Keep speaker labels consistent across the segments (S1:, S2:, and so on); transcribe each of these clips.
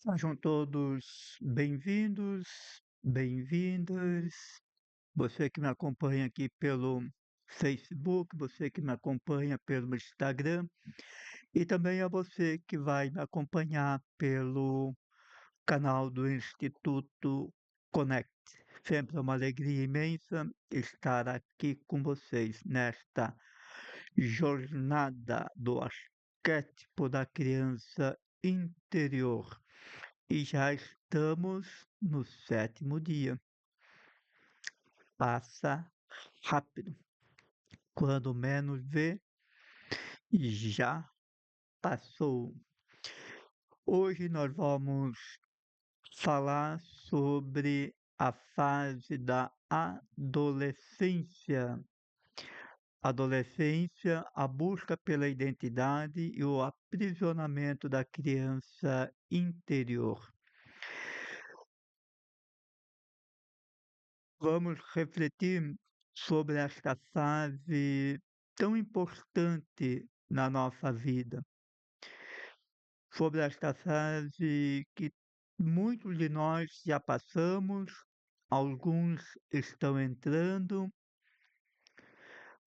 S1: Sejam todos bem-vindos, bem-vindas. Você que me acompanha aqui pelo Facebook, você que me acompanha pelo Instagram e também a você que vai me acompanhar pelo canal do Instituto Connect. Sempre é uma alegria imensa estar aqui com vocês nesta jornada do arquétipo da criança interior. E já estamos no sétimo dia. Passa rápido. Quando menos vê, já passou. Hoje nós vamos falar sobre a fase da adolescência. Adolescência, a busca pela identidade e o aprisionamento da criança interior. Vamos refletir sobre esta fase tão importante na nossa vida, sobre esta fase que muitos de nós já passamos, alguns estão entrando,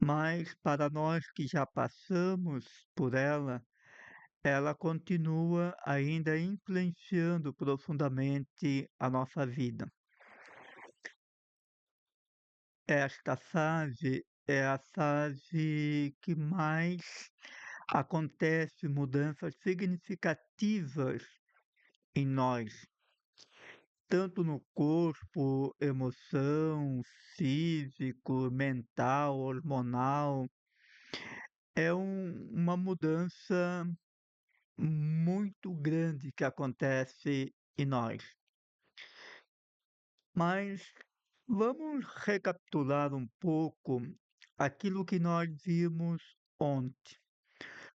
S1: mas para nós que já passamos por ela, ela continua ainda influenciando profundamente a nossa vida. Esta fase é a fase que mais acontece mudanças significativas em nós, tanto no corpo, emoção, físico, mental, hormonal. É uma mudança muito grande que acontece em nós. Mas vamos recapitular um pouco aquilo que nós vimos ontem.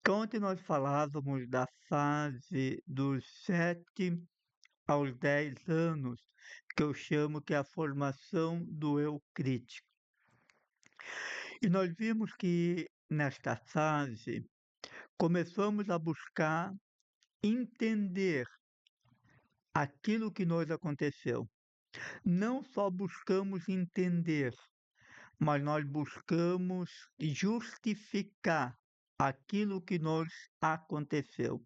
S1: Então, ontem nós falávamos da fase dos 7 aos 10 anos, que eu chamo que é a formação do eu crítico. E nós vimos que nesta fase começamos a buscar entender aquilo que nos aconteceu. Não só buscamos entender, mas nós buscamos justificar aquilo que nos aconteceu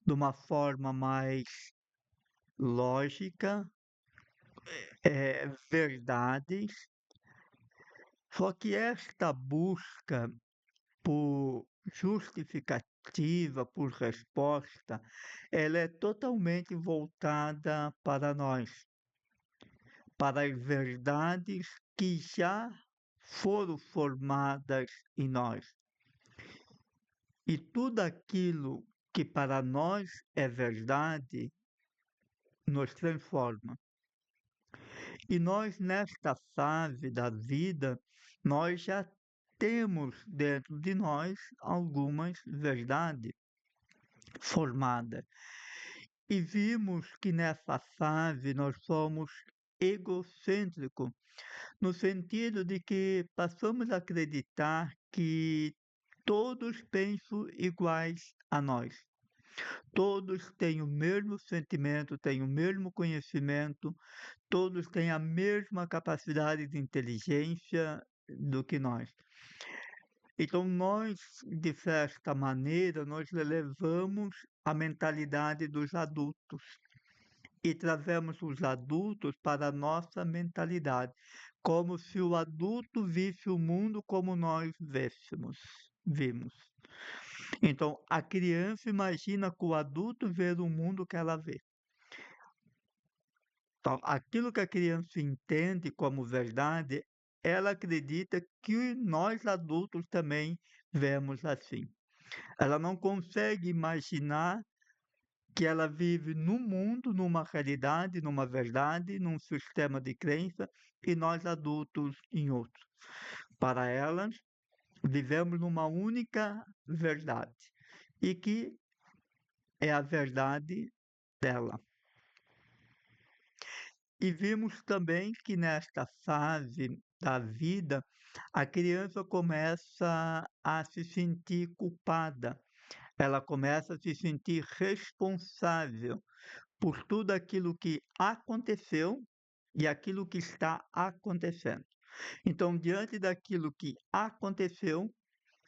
S1: de uma forma mais lógica, verdades. Só que esta busca por justificativa, por resposta, ela é totalmente voltada para nós, para as verdades que já foram formadas em nós. E tudo aquilo que para nós é verdade nos transforma. E nós, nesta fase da vida, nós já temos dentro de nós algumas verdades formadas. E vimos que nessa fase nós somos egocêntricos, no sentido de que passamos a acreditar que todos pensam iguais a nós. Todos têm o mesmo sentimento, têm o mesmo conhecimento, todos têm a mesma capacidade de inteligência do que nós. Então, nós, de certa maneira, nós elevamos a mentalidade dos adultos e trazemos os adultos para a nossa mentalidade, como se o adulto visse o mundo como nós vimos. Então, a criança imagina que o adulto vê o mundo que ela vê. Então, aquilo que a criança entende como verdade, ela acredita que nós adultos também vemos assim. Ela não consegue imaginar que ela vive num mundo, numa realidade, numa verdade, num sistema de crença e nós adultos em outro. Para elas, vivemos numa única verdade e que é a verdade dela. E vimos também que nesta fase da vida, a criança começa a se sentir culpada, ela começa a se sentir responsável por tudo aquilo que aconteceu e aquilo que está acontecendo. Então, diante daquilo que aconteceu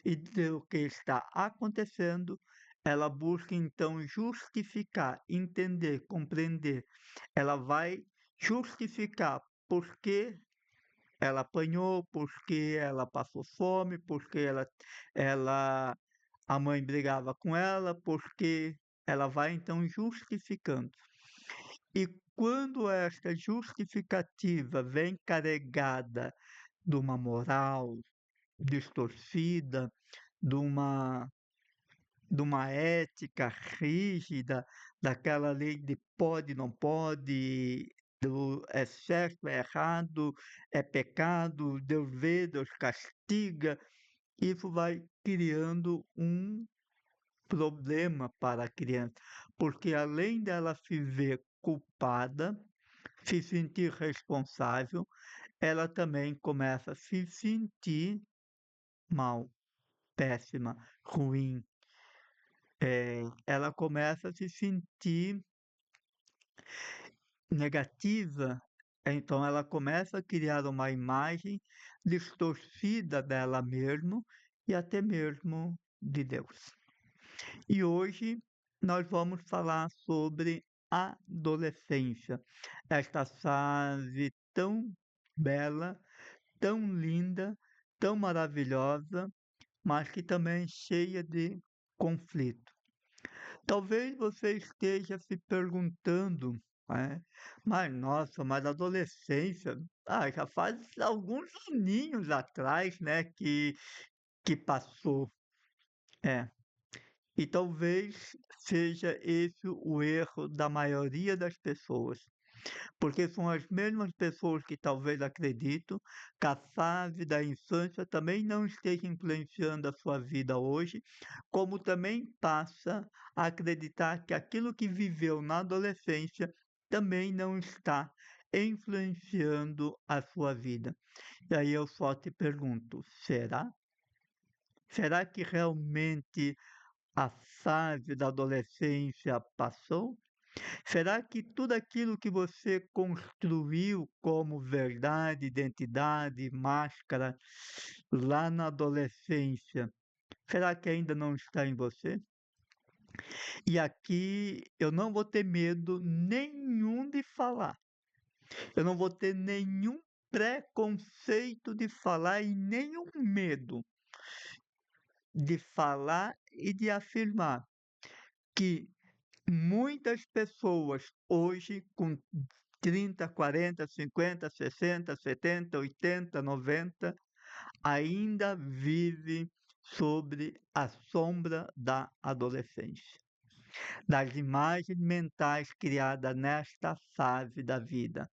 S1: e do que está acontecendo, ela busca então justificar, entender, compreender. Ela vai justificar por que ela apanhou, por que ela passou fome, porque ela a mãe brigava com ela, porque ela vai então justificando. E quando esta justificativa vem carregada de uma moral distorcida, de uma, de uma ética rígida, daquela lei de pode, não pode, do é certo, é errado, é pecado, Deus vê, Deus castiga, isso vai criando um problema para a criança, porque além dela se ver culpada, se sentir responsável, ela também começa a se sentir mal, péssima, ruim. Ela começa a se sentir negativa, então ela começa a criar uma imagem distorcida dela mesma e até mesmo de Deus. E hoje nós vamos falar sobre a adolescência, esta fase tão bela, tão linda, tão maravilhosa, mas que também é cheia de conflito. Talvez você esteja se perguntando, né? Mas nossa, mas a adolescência, já faz alguns aninhos atrás, né, que passou. É. E talvez seja esse o erro da maioria das pessoas, porque são as mesmas pessoas que talvez acreditam que a fase da infância também não esteja influenciando a sua vida hoje, como também passa a acreditar que aquilo que viveu na adolescência também não está influenciando a sua vida. E aí eu só te pergunto, será? Será que realmente a fase da adolescência passou? Será que tudo aquilo que você construiu como verdade, identidade, máscara lá na adolescência, será que ainda não está em você? E aqui eu não vou ter medo nenhum de falar. Eu não vou ter nenhum preconceito de falar e nenhum medo de falar e de afirmar que muitas pessoas hoje com 30, 40, 50, 60, 70, 80, 90 ainda vivem sobre a sombra da adolescência, das imagens mentais criadas nesta fase da vida,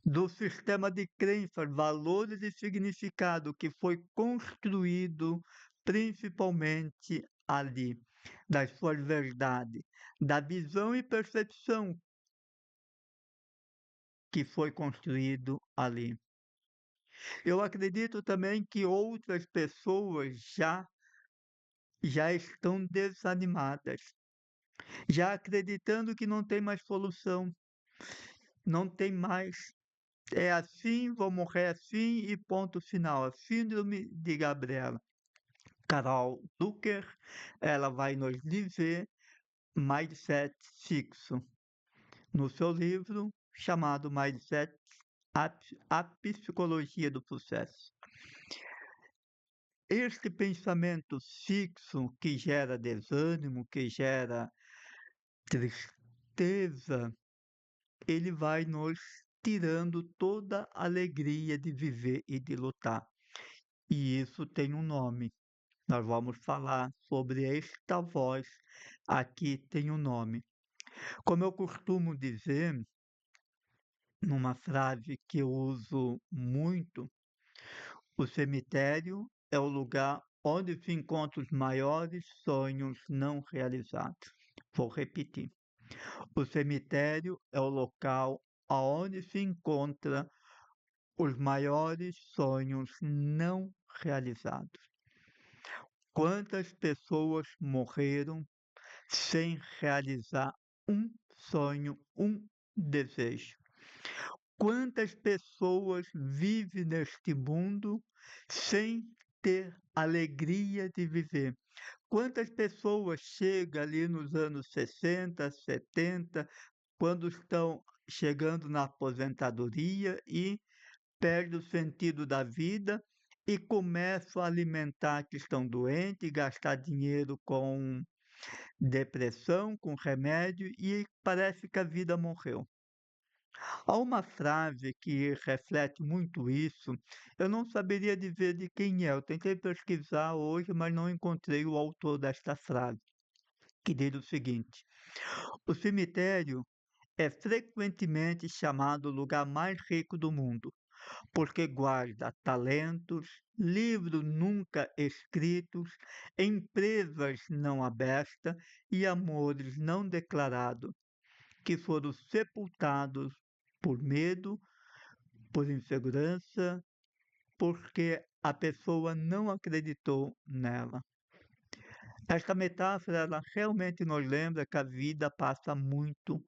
S1: do sistema de crenças, valores e significado que foi construído principalmente ali, das suas verdades, da visão e percepção que foi construído ali. Eu acredito também que outras pessoas já estão desanimadas, já acreditando que não tem mais solução, não tem mais. É assim, vou morrer assim e ponto final. A síndrome de Gabriela. Carol Ducker, ela vai nos dizer Mindset fixo, no seu livro chamado Mindset, a Psicologia do Sucesso. Este pensamento fixo que gera desânimo, que gera tristeza, ele vai nos tirando toda a alegria de viver e de lutar. E isso tem um nome. Nós vamos falar sobre esta voz. Aqui tem um nome. Como eu costumo dizer, numa frase que eu uso muito, o cemitério é o lugar onde se encontram os maiores sonhos não realizados. Vou repetir. O cemitério é o local onde se encontram os maiores sonhos não realizados. Quantas pessoas morreram sem realizar um sonho, um desejo. Quantas pessoas vivem neste mundo sem ter alegria de viver? Quantas pessoas chegam ali nos anos 60, 70, quando estão chegando na aposentadoria e perdem o sentido da vida e começam a alimentar que estão doentes, gastar dinheiro com depressão, com remédio e parece que a vida morreu. Há uma frase que reflete muito isso, eu não saberia dizer de quem é, eu tentei pesquisar hoje, mas não encontrei o autor desta frase, que diz o seguinte: o cemitério é frequentemente chamado o lugar mais rico do mundo, porque guarda talentos, livros nunca escritos, empresas não abertas e amores não declarados, que foram sepultados por medo, por insegurança, porque a pessoa não acreditou nela. Esta metáfora ela realmente nos lembra que a vida passa muito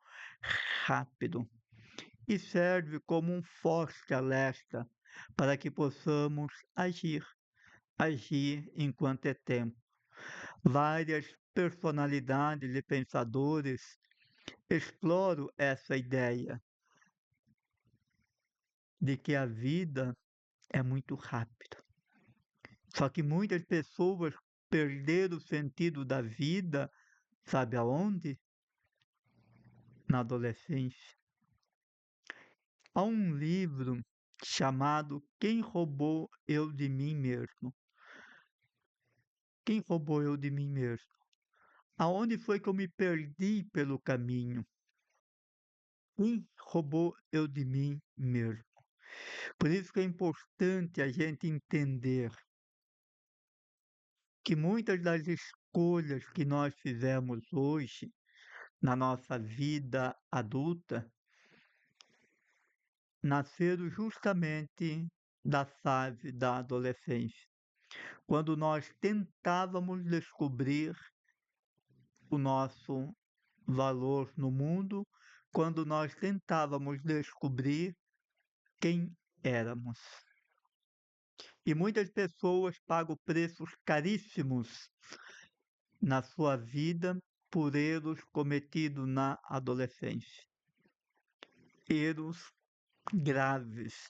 S1: rápido e serve como um forte alerta para que possamos agir enquanto é tempo. Várias personalidades e pensadores exploram essa ideia de que a vida é muito rápida. Só que muitas pessoas perderam o sentido da vida, sabe aonde? Na adolescência. Há um livro chamado Quem Roubou Eu de Mim Mesmo? Quem roubou eu de mim mesmo? Aonde foi que eu me perdi pelo caminho? Quem roubou eu de mim mesmo? Por isso que é importante a gente entender que muitas das escolhas que nós fizemos hoje na nossa vida adulta nasceram justamente da fase da adolescência, quando nós tentávamos descobrir o nosso valor no mundo, quando nós tentávamos descobrir quem éramos. E muitas pessoas pagam preços caríssimos na sua vida por erros cometidos na adolescência. Erros graves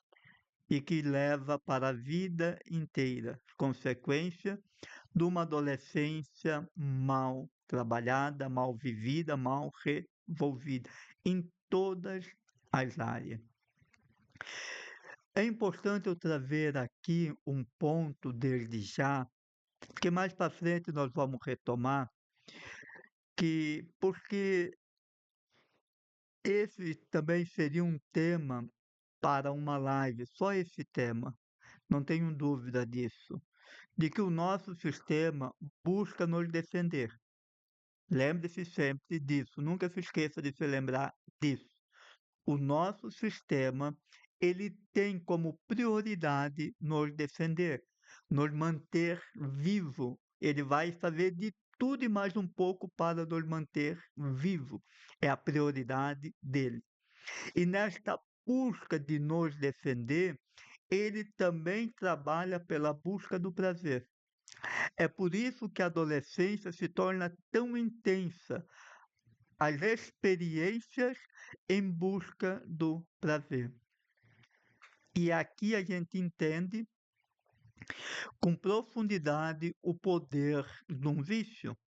S1: e que leva para a vida inteira, consequência de uma adolescência mal trabalhada, mal vivida, mal resolvida, em todas as áreas. É importante eu trazer aqui um ponto desde já, porque mais para frente nós vamos retomar, porque esse também seria um tema para uma live, só esse tema, não tenho dúvida disso, de que o nosso sistema busca nos defender. Lembre-se sempre disso, nunca se esqueça de se lembrar disso. O nosso sistema, ele tem como prioridade nos defender, nos manter vivo. Ele vai fazer de tudo e mais um pouco para nos manter vivo. É a prioridade dele. E nesta busca de nos defender, ele também trabalha pela busca do prazer. É por isso que a adolescência se torna tão intensa, as experiências em busca do prazer. E aqui a gente entende com profundidade o poder de um vício.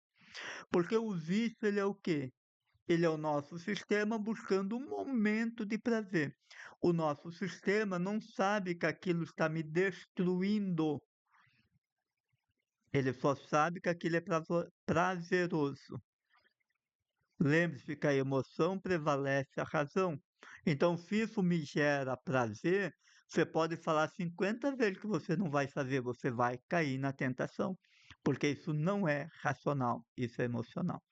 S1: Porque o vício ele é o quê? Ele é o nosso sistema buscando um momento de prazer. O nosso sistema não sabe que aquilo está me destruindo. Ele só sabe que aquilo é prazeroso. Lembre-se que a emoção prevalece a razão. Então, se isso me gera prazer, você pode falar 50 vezes que você não vai fazer, você vai cair na tentação, porque isso não é racional, isso é emocional.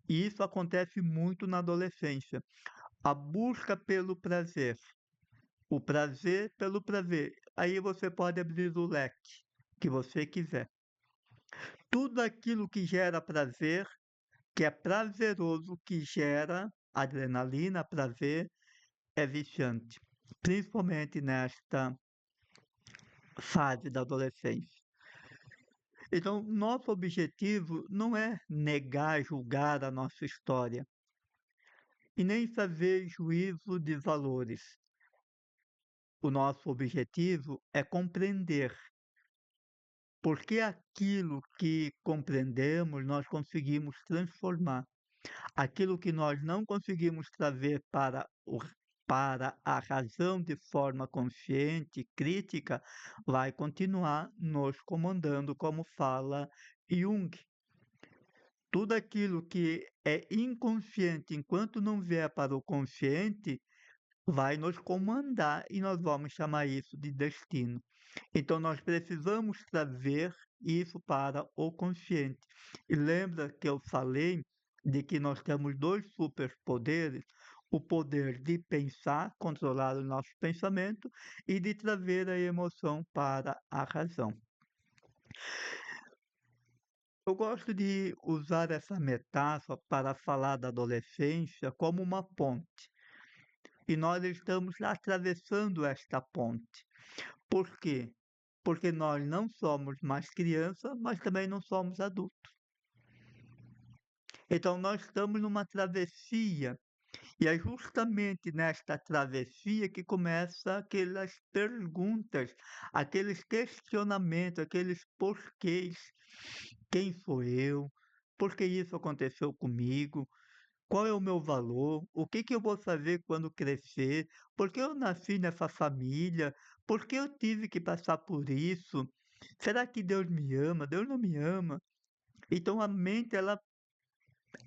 S1: E isso acontece muito na adolescência. A busca pelo prazer, o prazer pelo prazer. Aí você pode abrir o leque que você quiser. Tudo aquilo que gera prazer, que é prazeroso, que gera adrenalina, prazer, é viciante, principalmente nesta fase da adolescência. Então, nosso objetivo não é negar, julgar a nossa história e nem fazer juízo de valores. O nosso objetivo é compreender, porque aquilo que compreendemos nós conseguimos transformar. Aquilo que nós não conseguimos trazer para a razão de forma consciente, crítica, vai continuar nos comandando, como fala Jung. Tudo aquilo que é inconsciente, enquanto não vier para o consciente, vai nos comandar e nós vamos chamar isso de destino. Então, nós precisamos trazer isso para o consciente. E lembra que eu falei de que nós temos dois superpoderes: o poder de pensar, controlar o nosso pensamento, e de trazer a emoção para a razão. Eu gosto de usar essa metáfora para falar da adolescência como uma ponte. E nós estamos atravessando esta ponte. Por quê? Porque nós não somos mais criança, mas também não somos adultos. Então nós estamos numa travessia, e é justamente nesta travessia que começa aquelas perguntas, aqueles questionamentos, aqueles porquês. Quem sou eu? Por que isso aconteceu comigo? Qual é o meu valor? O que que eu vou fazer quando crescer? Por que eu nasci nessa família? Por que eu tive que passar por isso? Será que Deus me ama? Deus não me ama? Então a mente ela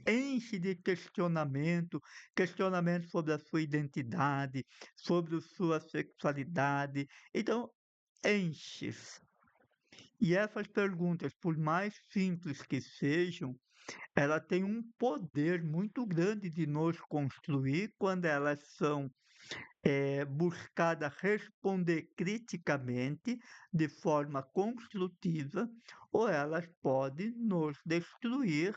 S1: enche de questionamento, questionamento sobre a sua identidade, sobre a sua sexualidade. Então enche. E essas perguntas, por mais simples que sejam, ela tem um poder muito grande de nos construir quando elas são buscadas responder criticamente, de forma construtiva, ou elas podem nos destruir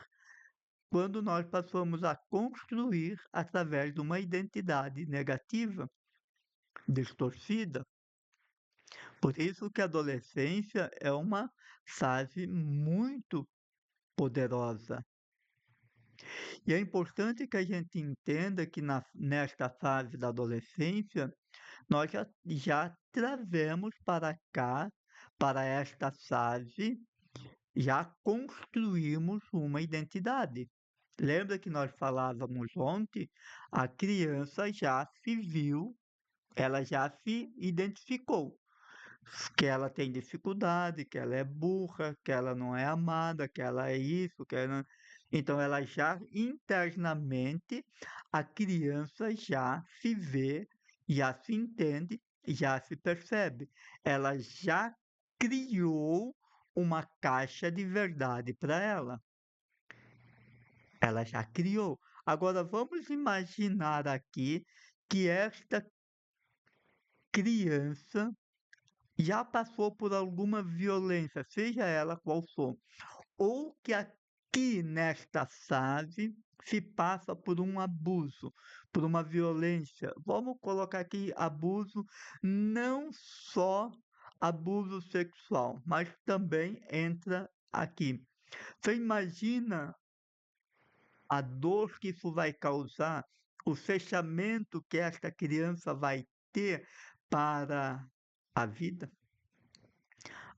S1: quando nós passamos a construir através de uma identidade negativa, distorcida. Por isso que a adolescência é uma fase muito poderosa. E é importante que a gente entenda que nesta fase da adolescência, nós já trazemos para cá, para esta fase, já construímos uma identidade. Lembra que nós falávamos ontem? A criança já se viu, ela já se identificou que ela tem dificuldade, que ela é burra, que ela não é amada, que ela é isso, que ela... Então ela já internamente, a criança já se vê, já se entende, já se percebe. Ela já criou uma caixa de verdade para ela. Ela já criou. Agora vamos imaginar aqui que esta criança já passou por alguma violência, seja ela qual for, ou que aqui nesta fase se passa por um abuso, por uma violência. Vamos colocar aqui abuso, não só abuso sexual, mas também entra aqui. Você imagina a dor que isso vai causar, o fechamento que esta criança vai ter para a vida?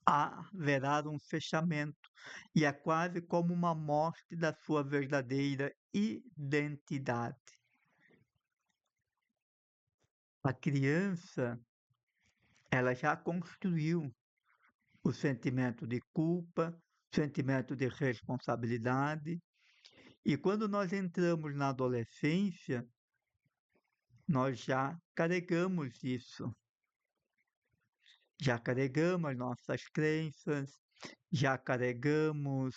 S1: Haverá um fechamento, e é quase como uma morte da sua verdadeira identidade. A criança, ela já construiu o sentimento de culpa, o sentimento de responsabilidade, e quando nós entramos na adolescência, nós já carregamos isso, já carregamos as nossas crenças, já carregamos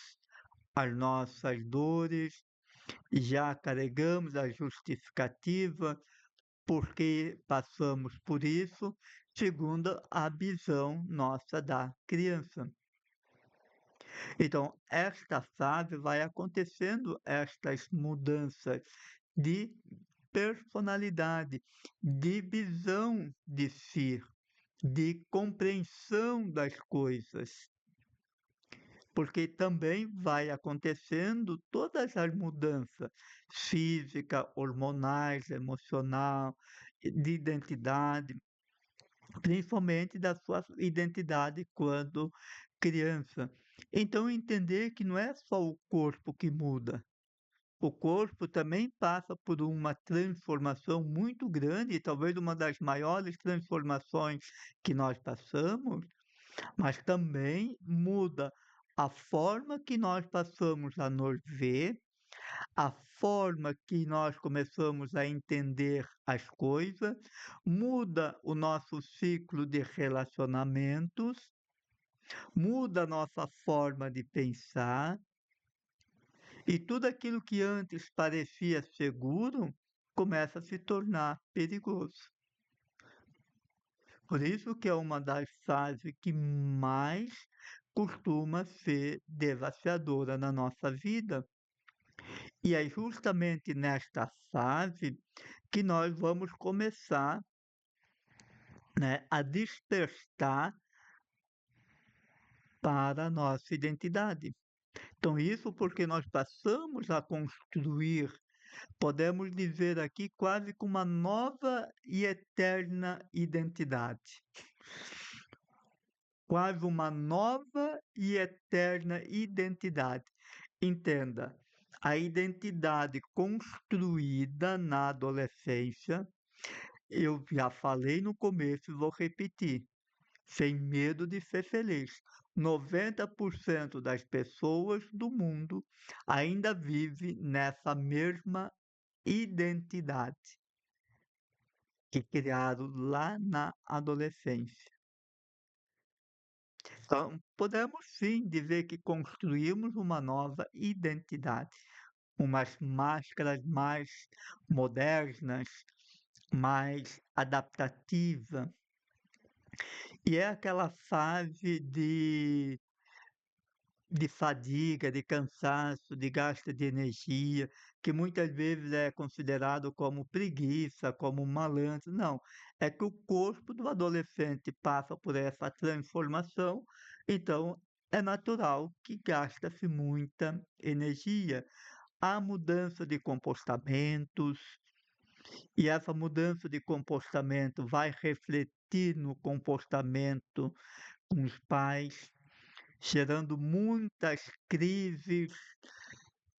S1: as nossas dores, já carregamos a justificativa porque passamos por isso, segundo a visão nossa da criança. Então, esta fase vai acontecendo estas mudanças de personalidade, de visão de si, de compreensão das coisas. Porque também vai acontecendo todas as mudanças física, hormonais, emocional, de identidade, principalmente da sua identidade quando criança. Então, entender que não é só o corpo que muda, o corpo também passa por uma transformação muito grande, e talvez uma das maiores transformações que nós passamos, mas também muda a forma que nós passamos a nos ver, a forma que nós começamos a entender as coisas, muda o nosso ciclo de relacionamentos, muda a nossa forma de pensar, e tudo aquilo que antes parecia seguro começa a se tornar perigoso. Por isso que é uma das fases que mais costuma ser desafiadora na nossa vida. E é justamente nesta fase que nós vamos começar, né, a despertar para a nossa identidade. Então, isso porque nós passamos a construir, podemos dizer aqui, quase que uma nova e eterna identidade. Quase uma nova e eterna identidade. Entenda, a identidade construída na adolescência, eu já falei no começo e vou repetir, sem medo de ser feliz. 90% das pessoas do mundo ainda vive nessa mesma identidade que criaram lá na adolescência. Então, podemos sim dizer que construímos uma nova identidade, umas máscaras mais modernas, mais adaptativa. E é aquela fase de fadiga, de cansaço, de gasto de energia, que muitas vezes é considerado como preguiça, como malandro. Não, é que o corpo do adolescente passa por essa transformação, então é natural que gasta-se muita energia. Há mudança de comportamentos, e essa mudança de comportamento vai refletir no comportamento com os pais, gerando muitas crises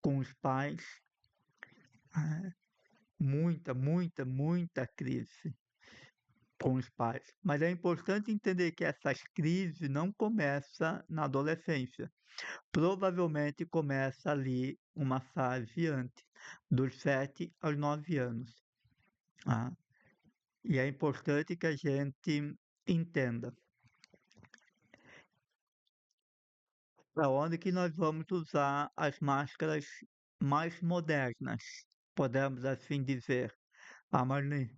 S1: com os pais, muita crise com os pais. Mas é importante entender que essas crises não começam na adolescência. Provavelmente começa ali uma fase antes, dos 7 aos 9 anos. Ah, e é importante que a gente entenda para onde que nós vamos usar as máscaras mais modernas, podemos assim dizer. Ah, Marli,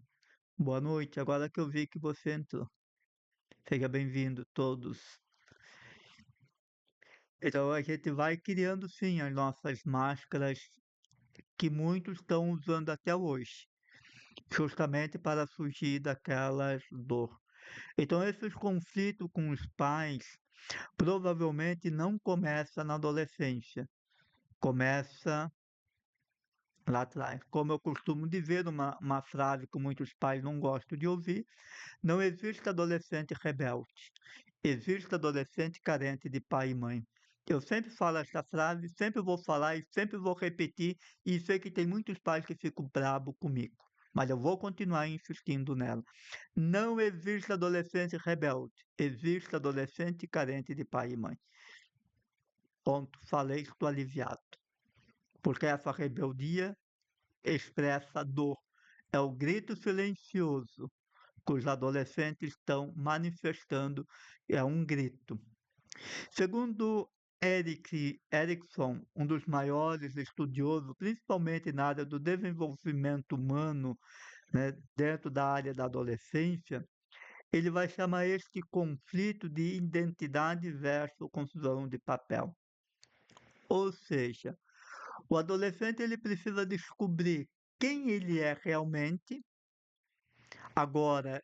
S1: boa noite. Agora que eu vi que você entrou. Seja bem-vindo todos. Então a gente vai criando sim as nossas máscaras que muitos estão usando até hoje, justamente para fugir daquelas dor. Então esses conflitos com os pais provavelmente não começa na adolescência, começa lá atrás. Como eu costumo dizer, uma frase que muitos pais não gostam de ouvir: não existe adolescente rebelde, existe adolescente carente de pai e mãe. Eu sempre falo essa frase, sempre vou falar e sempre vou repetir, e sei que tem muitos pais que ficam bravos comigo, mas eu vou continuar insistindo nela. Não existe adolescente rebelde, existe adolescente carente de pai e mãe. Ponto, falei, estou aliviado. Porque essa rebeldia expressa dor. É o grito silencioso que os adolescentes estão manifestando, é um grito. Segundo Erickson, um dos maiores estudiosos, principalmente na área do desenvolvimento humano, né, dentro da área da adolescência, ele vai chamar este conflito de identidade versus confusão de papel. Ou seja, o adolescente ele precisa descobrir quem ele é realmente. Agora,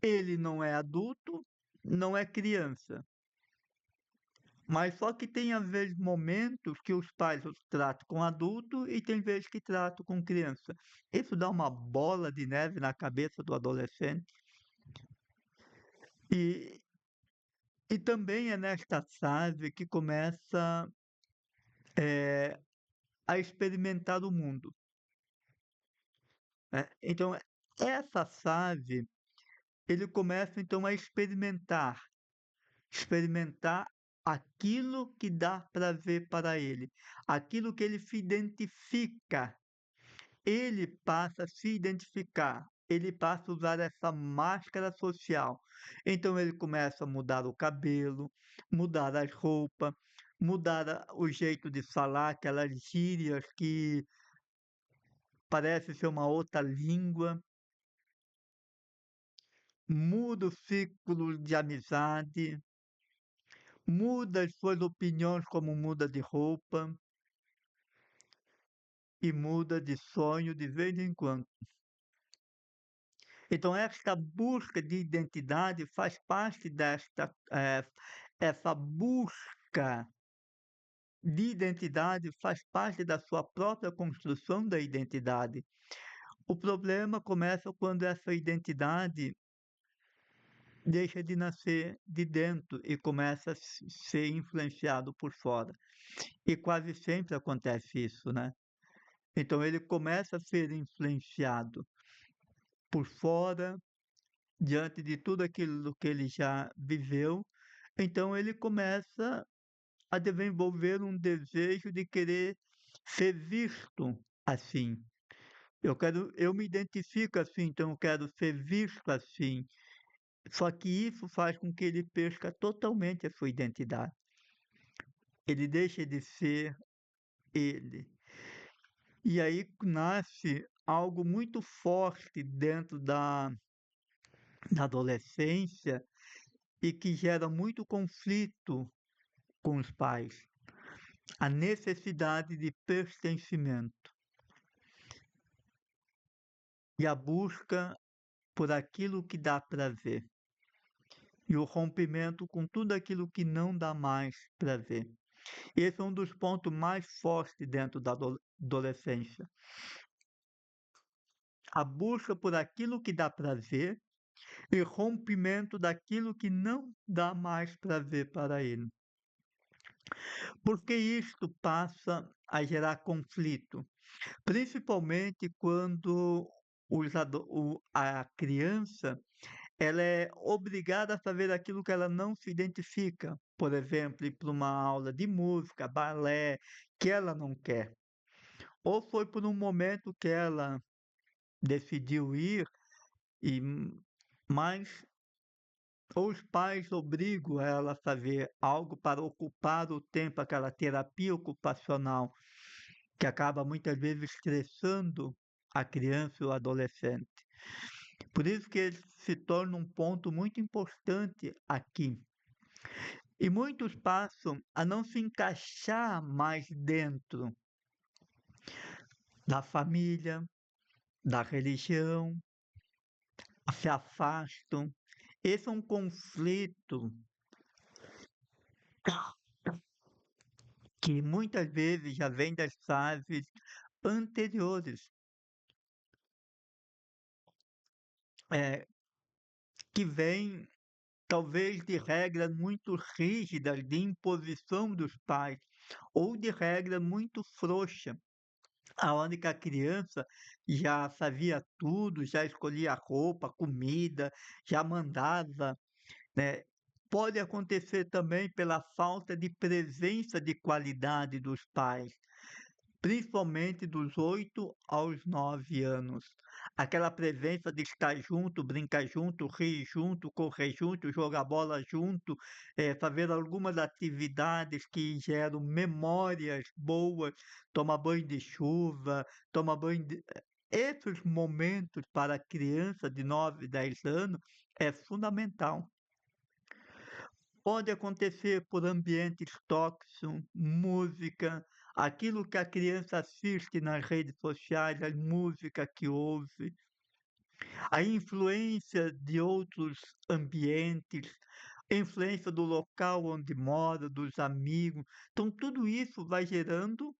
S1: ele não é adulto, não é criança. Mas só que tem, às vezes, momentos que os pais os tratam com adulto e tem vezes que tratam com criança. Isso dá uma bola de neve na cabeça do adolescente. E, e também é nesta fase que começa a experimentar o mundo, né? Então, essa fase, ele começa então a experimentar aquilo que dá prazer para ele, aquilo que ele se identifica. Ele passa a se identificar, ele passa a usar essa máscara social. Então ele começa a mudar o cabelo, mudar as roupas, mudar o jeito de falar, aquelas gírias que parece ser uma outra língua, muda o ciclo de amizade, muda as suas opiniões como muda de roupa e muda de sonho de vez em quando. Então, esta busca de identidade faz parte essa busca de identidade faz parte da sua própria construção da identidade. O problema começa quando essa identidade deixa de nascer de dentro e começa a ser influenciado por fora. E quase sempre acontece isso, né? Então ele começa a ser influenciado por fora, diante de tudo aquilo que ele já viveu, então ele começa a desenvolver um desejo de querer ser visto assim. Eu me identifico assim, então eu quero ser visto assim. Só que isso faz com que ele perca totalmente a sua identidade. Ele deixa de ser ele. E aí nasce algo muito forte dentro da adolescência e que gera muito conflito com os pais. A necessidade de pertencimento e a busca por aquilo que dá prazer e o rompimento com tudo aquilo que não dá mais prazer. Esse é um dos pontos mais fortes dentro da adolescência. A busca por aquilo que dá prazer e rompimento daquilo que não dá mais prazer para ele. Porque isto passa a gerar conflito, principalmente quando a criança ela é obrigada a fazer aquilo que ela não se identifica. Por exemplo, ir para uma aula de música, balé, que ela não quer. Ou foi por um momento que ela decidiu ir, e, mas os pais obrigam ela a fazer algo para ocupar o tempo, aquela terapia ocupacional, que acaba muitas vezes estressando a criança ou o adolescente. Por isso que ele se torna um ponto muito importante aqui. E muitos passam a não se encaixar mais dentro da família, da religião, se afastam. Esse é um conflito que muitas vezes já vem das fases anteriores, eh, que vem talvez de regras muito rígidas de imposição dos pais ou de regra muito frouxa, aonde que a criança já sabia tudo, já escolhia a roupa, comida, já mandava, né. Pode acontecer também pela falta de presença de qualidade dos pais, principalmente dos 8 aos 9 anos. Aquela presença de estar junto, brincar junto, rir junto, correr junto, jogar bola junto, fazer algumas atividades que geram memórias boas, tomar banho de chuva, tomar banho de esses momentos para a criança de 9, 10 anos é fundamental. Pode acontecer por ambientes tóxicos, música, aquilo que a criança assiste nas redes sociais, a música que ouve, a influência de outros ambientes, a influência do local onde mora, dos amigos. Então, tudo isso vai gerando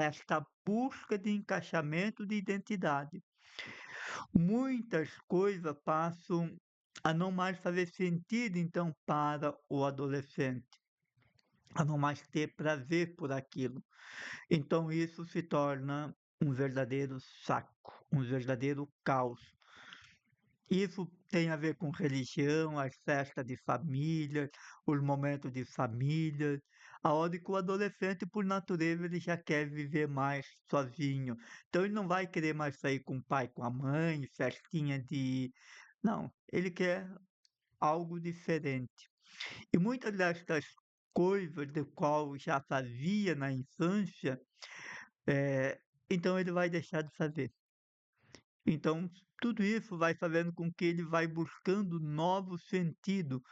S1: esta busca de encaixamento de identidade. Muitas coisas passam a não mais fazer sentido, então, para o adolescente, a não mais ter prazer por aquilo. Então, isso se torna um verdadeiro saco, um verdadeiro caos. Isso tem a ver com religião, as festas de família, os momentos de família, aonde que o adolescente, por natureza, ele já quer viver mais sozinho. Então ele não vai querer mais sair com o pai, com a mãe, festinha de... Não, ele quer algo diferente. E muitas destas coisas de qual já fazia na infância, então ele vai deixar de fazer. Então, tudo isso vai fazendo com que ele vai buscando novo sentido,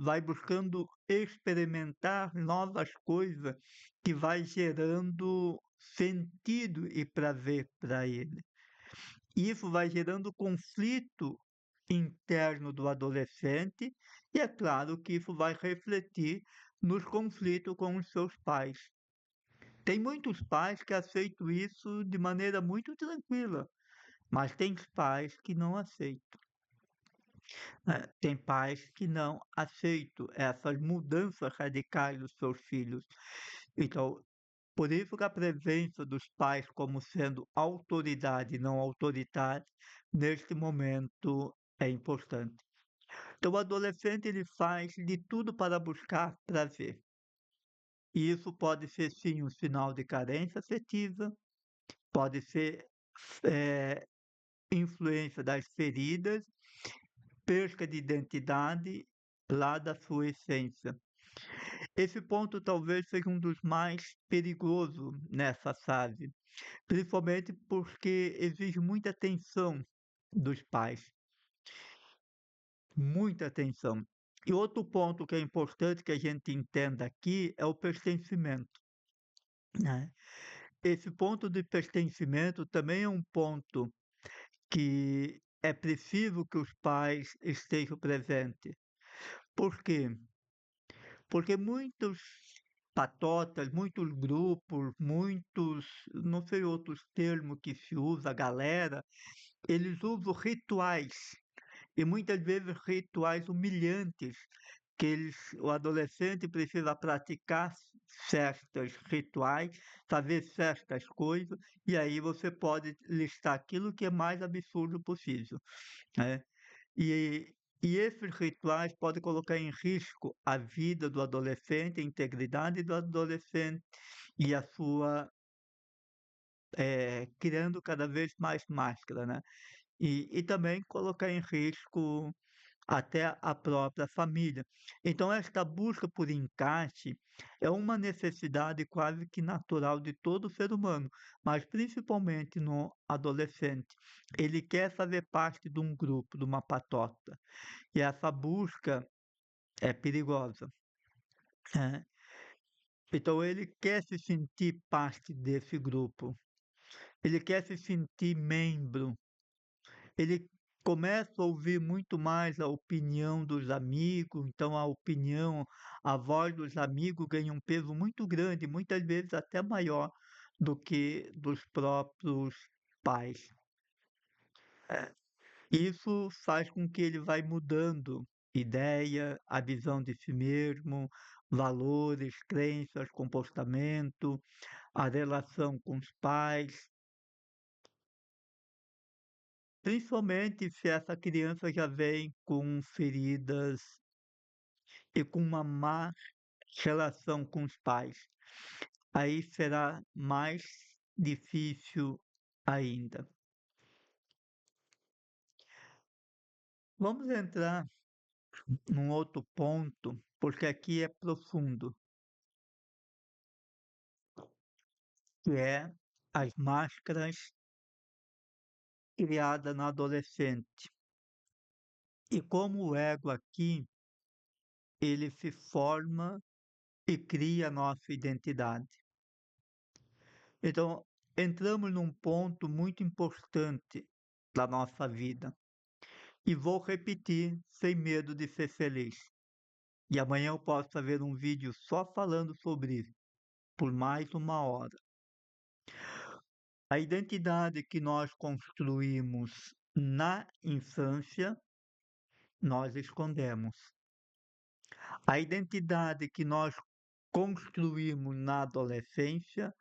S1: vai buscando experimentar novas coisas que vai gerando sentido e prazer para ele. Isso vai gerando conflito interno do adolescente e é claro que isso vai refletir nos conflitos com os seus pais. Tem muitos pais que aceitam isso de maneira muito tranquila, mas tem pais que não aceitam, né? Tem pais que não aceitam essas mudanças radicais dos seus filhos. Então, por isso que a presença dos pais como sendo autoridade e não autoritária, neste momento é importante. Então, o adolescente ele faz de tudo para buscar prazer. E isso pode ser sim um sinal de carência afetiva, pode ser eh, influência das feridas, perca de identidade lá da sua essência. Esse ponto talvez seja um dos mais perigosos nessa fase, principalmente porque exige muita atenção dos pais, muita atenção. E outro ponto que é importante que a gente entenda aqui é o pertencimento, né? Esse ponto de pertencimento também é um ponto que é preciso que os pais estejam presentes. Por quê? Porque muitos patotas, muitos grupos, muitos, não sei outros termos que se usa, galera, eles usam rituais, e muitas vezes rituais humilhantes, que o adolescente precisa praticar certos rituais, fazer certas coisas, e aí você pode listar aquilo que é mais absurdo possível, né? E, e esses rituais podem colocar em risco a vida do adolescente, a integridade do adolescente e a sua, criando cada vez mais máscara, né? E também colocar em risco até a própria família. Então, esta busca por encaixe é uma necessidade quase que natural de todo ser humano, mas principalmente no adolescente. Ele quer fazer parte de um grupo, de uma patota. E essa busca é perigosa, né? Então ele quer se sentir parte desse grupo, ele quer se sentir membro, ele começa a ouvir muito mais a opinião dos amigos, então a opinião, a voz dos amigos ganha um peso muito grande, muitas vezes até maior do que dos próprios pais. É. Isso faz com que ele vai mudando ideia, a visão de si mesmo, valores, crenças, comportamento, a relação com os pais, principalmente se essa criança já vem com feridas e com uma má relação com os pais. Aí será mais difícil ainda. Vamos entrar num outro ponto, porque aqui é profundo, que é as máscaras criadas no adolescente. E como o ego aqui, ele se forma e cria a nossa identidade. Então, entramos num ponto muito importante da nossa vida. E vou repetir sem medo de ser feliz. E amanhã eu posso fazer um vídeo só falando sobre isso, por mais 1 hora. A identidade que nós construímos na infância, nós escondemos. A identidade que nós construímos na adolescência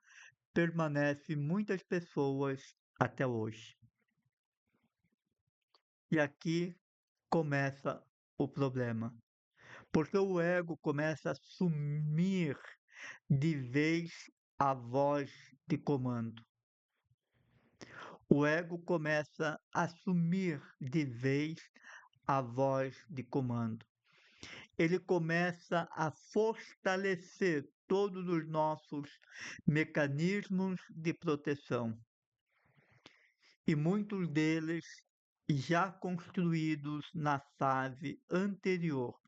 S1: permanece em muitas pessoas até hoje. E aqui começa o problema, porque o ego começa a assumir de vez a voz de comando. O ego começa a assumir de vez a voz de comando. Ele começa a fortalecer todos os nossos mecanismos de proteção. E muitos deles já construídos na fase anterior.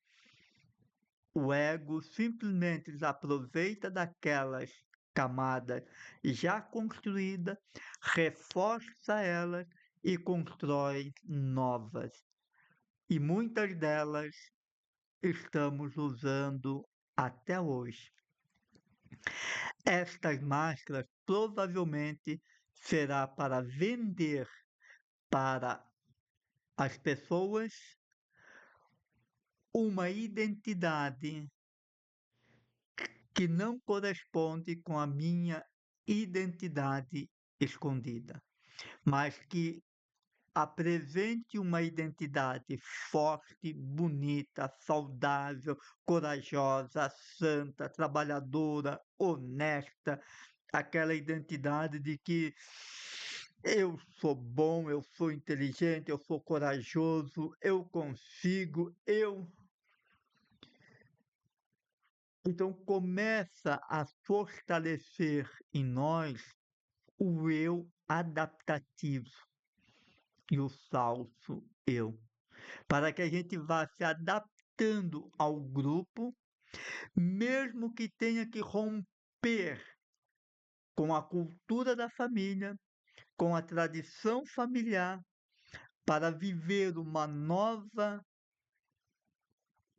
S1: O ego simplesmente aproveita daquelas camadas já construídas, reforça elas e constrói novas. E muitas delas estamos usando até hoje. Estas máscaras provavelmente será para vender para as pessoas uma identidade que não corresponde com a minha identidade escondida, mas que apresente uma identidade forte, bonita, saudável, corajosa, santa, trabalhadora, honesta, aquela identidade de que eu sou bom, eu sou inteligente, eu sou corajoso, eu consigo, eu. Então começa a fortalecer em nós o eu adaptativo e o falso eu, para que a gente vá se adaptando ao grupo, mesmo que tenha que romper com a cultura da família, com a tradição familiar, para viver uma nova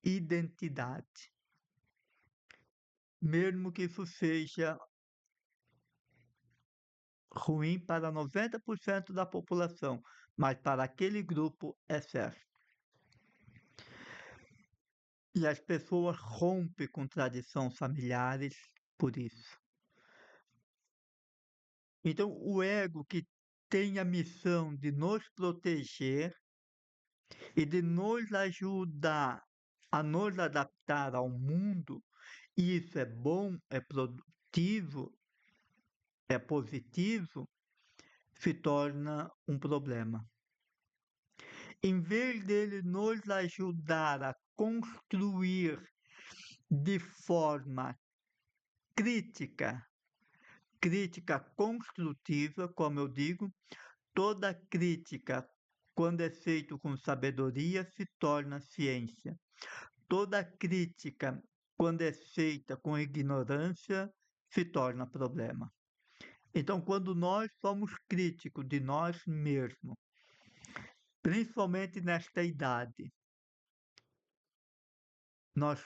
S1: identidade. Mesmo que isso seja ruim para 90% da população, mas para aquele grupo é certo. E as pessoas rompem com tradições familiares por isso. Então, o ego que tem a missão de nos proteger e de nos ajudar a nos adaptar ao mundo, e isso é bom, é produtivo, é positivo, se torna um problema. Em vez dele nos ajudar a construir de forma crítica, crítica construtiva, como eu digo, toda crítica, quando é feita com sabedoria, se torna ciência. Toda crítica, quando é feita com ignorância, se torna problema. Então, quando nós somos críticos de nós mesmos, principalmente nesta idade, nós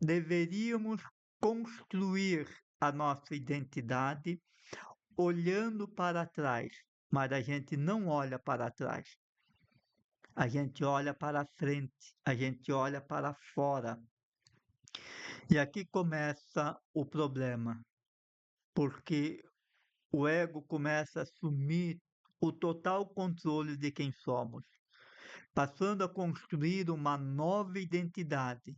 S1: deveríamos construir a nossa identidade olhando para trás, mas a gente não olha para trás. A gente olha para frente, a gente olha para fora. E aqui começa o problema, porque o ego começa a assumir o total controle de quem somos, passando a construir uma nova identidade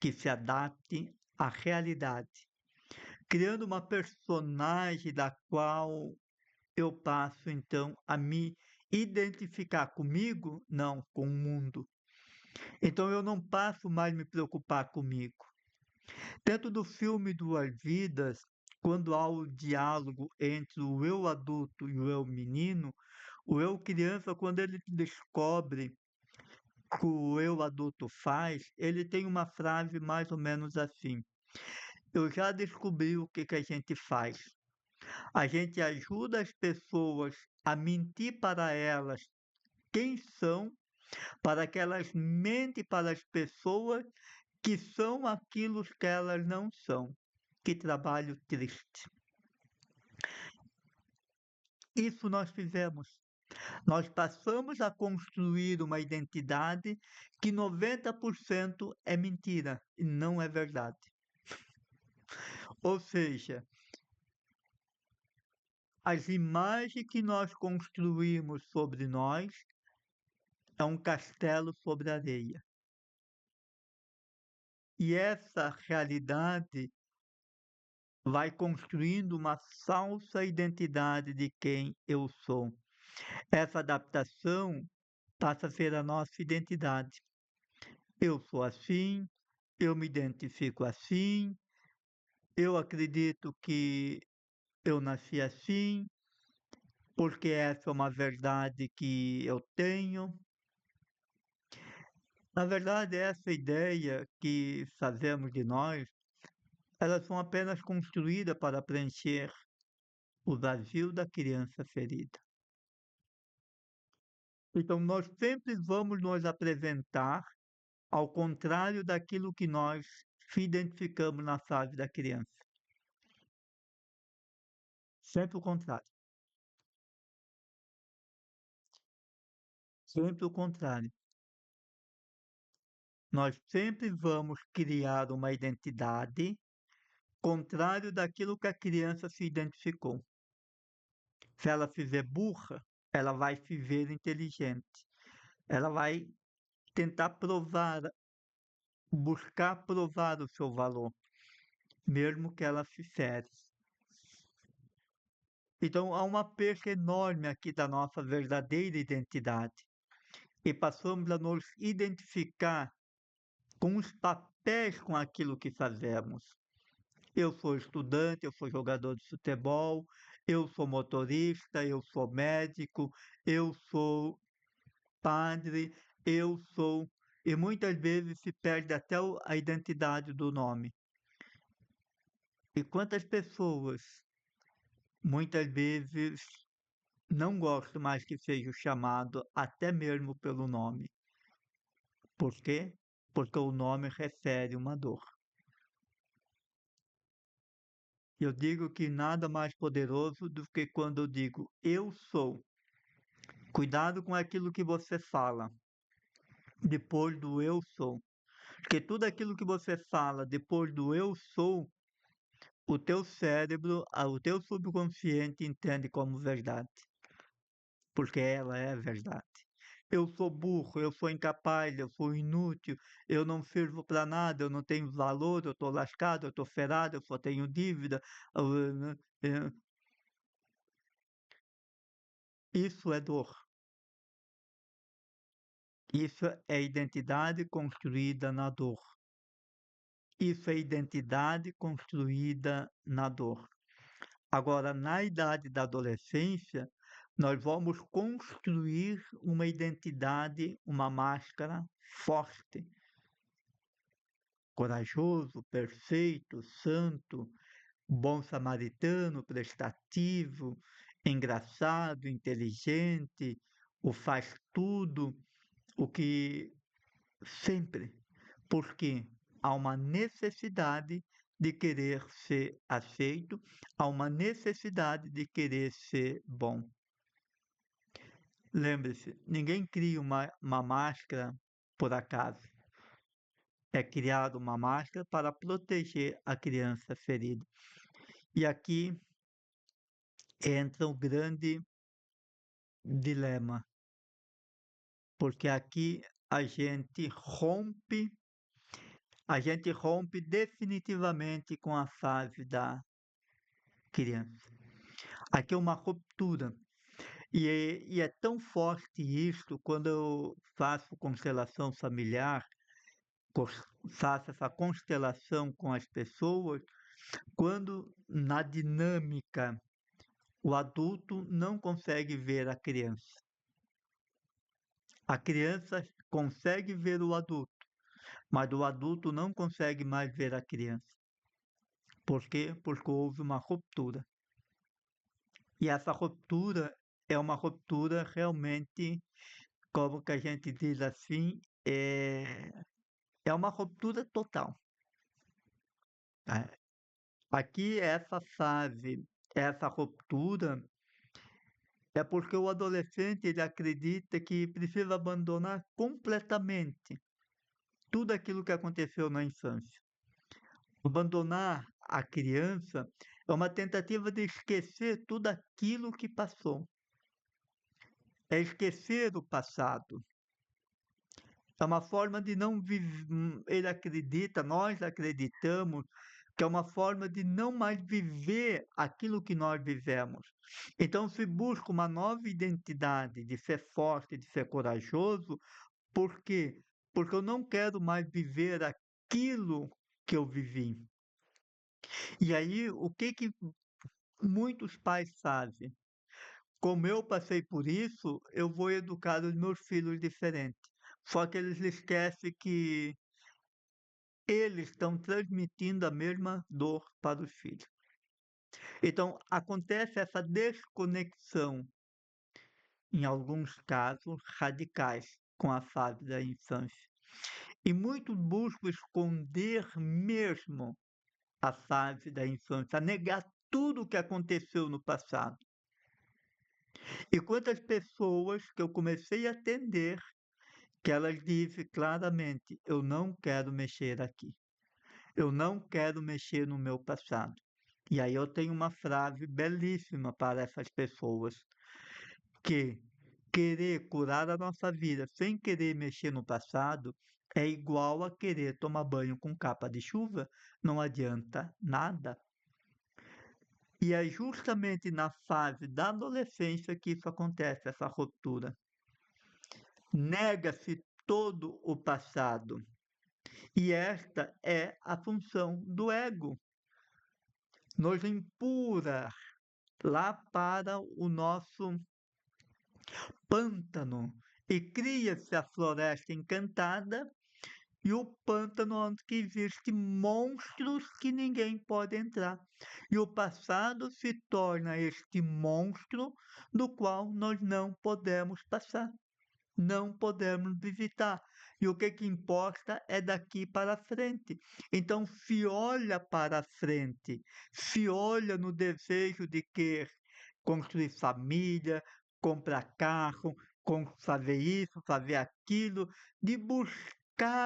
S1: que se adapte à realidade, criando uma personagem da qual eu passo então a me identificar comigo, não com o mundo. Então eu não passo mais a me preocupar comigo. Dentro do filme Duas Vidas, quando há o diálogo entre o eu adulto e o eu menino, o eu criança, quando ele descobre que o eu adulto faz, ele tem uma frase mais ou menos assim: Eu já descobri o que que a gente faz. A gente ajuda as pessoas a mentir para elas quem são, para que elas mentem para as pessoas que são aquilo que elas não são. Que trabalho triste. Isso nós fizemos. Nós passamos a construir uma identidade que 90% é mentira e não é verdade. Ou seja, as imagens que nós construímos sobre nós é um castelo sobre areia. E essa realidade vai construindo uma falsa identidade de quem eu sou. Essa adaptação passa a ser a nossa identidade. Eu sou assim, eu me identifico assim, eu acredito que eu nasci assim, porque essa é uma verdade que eu tenho. Na verdade, essa ideia que fazemos de nós, elas são apenas construídas para preencher o vazio da criança ferida. Então, nós sempre vamos nos apresentar ao contrário daquilo que nós identificamos na fase da criança. Sempre o contrário. Sempre o contrário. Nós sempre vamos criar uma identidade contrário daquilo que a criança se identificou. Se ela se vê burra, ela vai se ver inteligente. Ela vai tentar provar, buscar provar o seu valor, mesmo que ela se fere. Então há uma perca enorme aqui da nossa verdadeira identidade e passamos a nos identificar com os papéis com aquilo que fazemos. Eu sou estudante, eu sou jogador de futebol, eu sou motorista, eu sou médico, eu sou padre, eu sou. E muitas vezes se perde até a identidade do nome. E quantas pessoas, muitas vezes, não gostam mais que seja chamado até mesmo pelo nome. Por quê? Porque o nome refere uma dor. Eu digo que nada mais poderoso do que quando eu digo eu sou. Cuidado com aquilo que você fala depois do eu sou. Porque tudo aquilo que você fala depois do eu sou, o teu cérebro, o teu subconsciente entende como verdade. Porque ela é verdade. Eu sou burro, eu sou incapaz, eu sou inútil, eu não sirvo para nada, eu não tenho valor, eu estou lascado, eu estou ferrado, eu só tenho dívida. Isso é dor. Isso é identidade construída na dor. Isso é identidade construída na dor. Agora, na idade da adolescência, nós vamos construir uma identidade, uma máscara forte, corajoso, perfeito, santo, bom samaritano, prestativo, engraçado, inteligente, o faz tudo, o que sempre, porque há uma necessidade de querer ser aceito, há uma necessidade de querer ser bom. Lembre-se, ninguém cria uma máscara por acaso. É criada uma máscara para proteger a criança ferida. E aqui entra o grande dilema, porque aqui a gente rompe definitivamente com a fase da criança. Aqui é uma ruptura. E é tão forte isso quando eu faço constelação familiar, faço essa constelação com as pessoas, quando na dinâmica o adulto não consegue ver a criança. A criança consegue ver o adulto, mas o adulto não consegue mais ver a criança. Por quê? Porque houve uma ruptura. E essa ruptura é uma ruptura realmente, como que a gente diz assim, é uma ruptura total. Tá? Aqui, essa fase, essa ruptura, é porque o adolescente ele acredita que precisa abandonar completamente tudo aquilo que aconteceu na infância. Abandonar a criança é uma tentativa de esquecer tudo aquilo que passou, é esquecer o passado. É uma forma de não viver. Ele acredita, nós acreditamos, que é uma forma de não mais viver aquilo que nós vivemos. Então se busca uma nova identidade de ser forte, de ser corajoso. Por quê? Porque eu não quero mais viver aquilo que eu vivi. E aí, o que que muitos pais fazem? Como eu passei por isso, eu vou educar os meus filhos diferente. Só que eles esquecem que eles estão transmitindo a mesma dor para os filhos. Então, acontece essa desconexão, em alguns casos radicais, com a fase da infância. E muitos buscam esconder mesmo a fase da infância, negar tudo o que aconteceu no passado. E quantas pessoas que eu comecei a atender, que elas dizem claramente: eu não quero mexer aqui, eu não quero mexer no meu passado. E aí eu tenho uma frase belíssima para essas pessoas, que querer curar a nossa vida sem querer mexer no passado é igual a querer tomar banho com capa de chuva, não adianta nada. E é justamente na fase da adolescência que isso acontece, essa ruptura. Nega-se todo o passado. E esta é a função do ego, nos empurra lá para o nosso pântano e cria-se a floresta encantada e o pântano onde que existem monstros que ninguém pode entrar. E o passado se torna este monstro do qual nós não podemos passar, não podemos visitar. E o que importa é daqui para frente. Então, se olha para frente, se olha no desejo de querer construir família, comprar carro, fazer isso, fazer aquilo, de buscar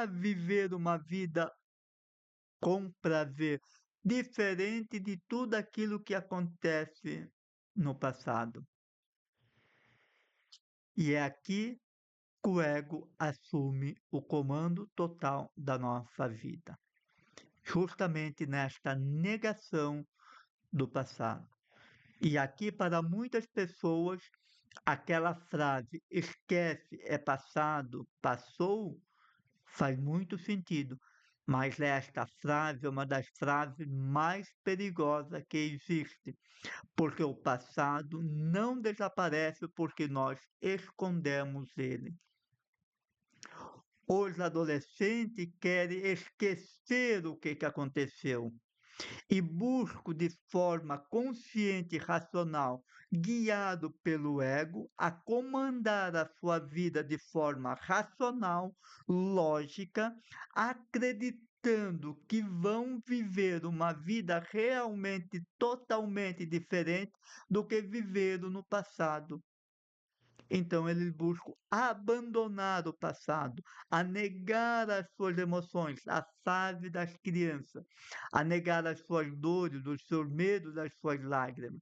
S1: viver uma vida com prazer, diferente de tudo aquilo que acontece no passado. E é aqui que o ego assume o comando total da nossa vida, justamente nesta negação do passado. E aqui, para muitas pessoas, aquela frase esquece, é passado, passou, faz muito sentido. Mas esta frase é uma das frases mais perigosas que existe, porque o passado não desaparece porque nós escondemos ele. Os adolescentes querem esquecer o que aconteceu e buscam de forma consciente e racional, guiado pelo ego, a comandar a sua vida de forma racional, lógica, acreditando que vão viver uma vida realmente totalmente diferente do que viveram no passado. Então eles buscam abandonar o passado, a negar as suas emoções, a fase das crianças, a negar as suas dores, os seus medos, as suas lágrimas.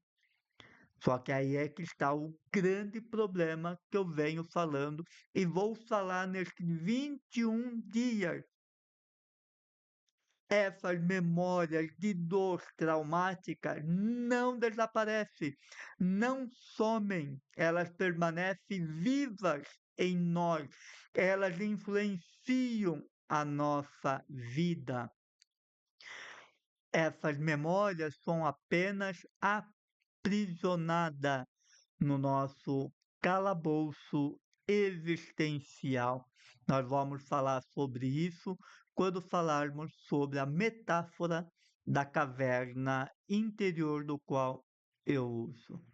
S1: Só que aí é que está o grande problema que eu venho falando e vou falar nestes 21 dias. Essas memórias de dor traumática não desaparecem, não somem, elas permanecem vivas em nós, elas influenciam a nossa vida. Essas memórias são apenas aprisionadas no nosso calabouço existencial. Nós vamos falar sobre isso quando falarmos sobre a metáfora da caverna interior do qual eu uso.